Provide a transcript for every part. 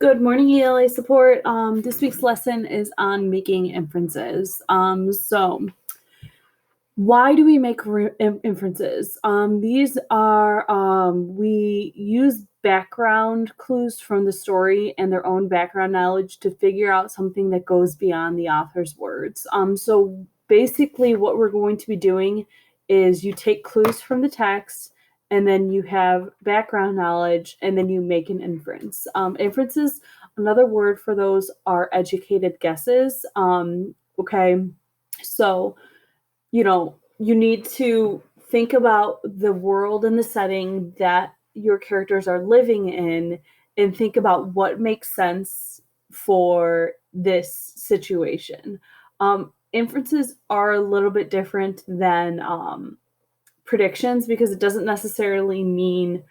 Good morning, ELA support. This week's lesson is on making inferences. Why do we make inferences? These are, we use background clues from the story and their own background knowledge to figure out something that goes beyond the author's words. So basically, what we're going to be doing is you take clues from the text, and then you have background knowledge, and then you make an inference. Inferences, another word for those are educated guesses. Okay, so you need to think about the world and the setting that your characters are living in and think about what makes sense for this situation. Inferences are a little bit different than predictions because it doesn't necessarily mean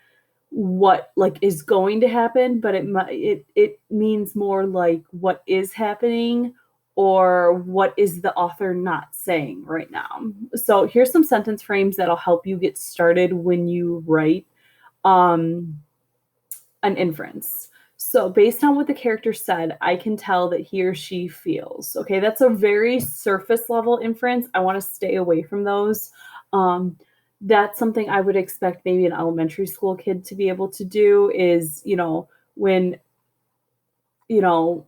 what like is going to happen, but it means more like what is happening or what is the author not saying right now. So here's some sentence frames that'll help you get started when you write um, an inference. So based on what the character said, I can tell that he or she feels. Okay, that's a very surface level inference. I want to stay away from those. That's something I would expect maybe an elementary school kid to be able to do is, when, you know,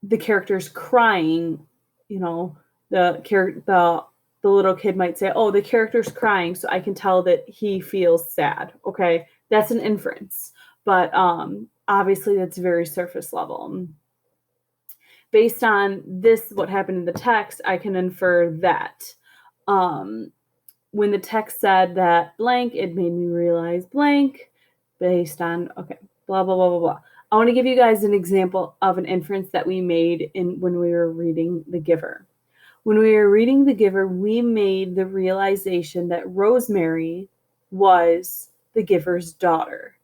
the character's crying, the little kid might say, "Oh, the character's crying, so I can tell that he feels sad." Okay, that's an inference, but obviously that's very surface level. Based on this, what happened in the text, I can infer that. Um, when the text said that blank, it made me realize blank based on, okay, blah, blah, blah, blah, blah. I want to give you guys an example of an inference that we made when we were reading The Giver. When we were reading The Giver, we made the realization that Rosemary was the giver's daughter.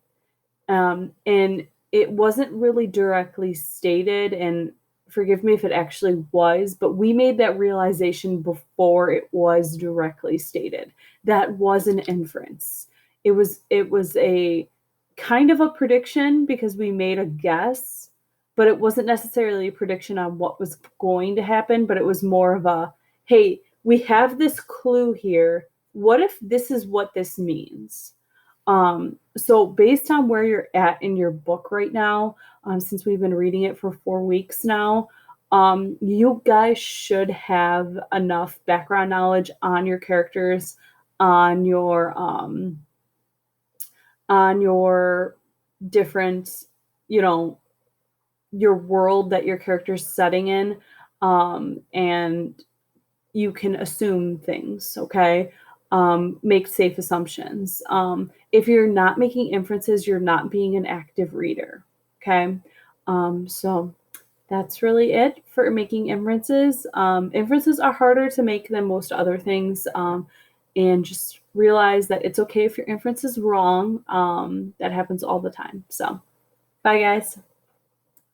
And it wasn't really directly stated, and forgive me if it actually was, but we made that realization before it was directly stated. That was an inference. It was a kind of a prediction because we made a guess, but it wasn't necessarily a prediction on what was going to happen, but it was more of a, hey, we have this clue here. What if this is what this means? So based on where you're at in your book right now, since we've been reading it for 4 weeks now, you guys should have enough background knowledge on your characters, on your different, you know, your world that your character's setting in, and you can assume things, okay? Make safe assumptions. If you're not making inferences, you're not being an active reader, okay? So that's really it for making inferences. Inferences are harder to make than most other things, and just realize that it's okay if your inference is wrong. That happens all the time. So, bye, guys.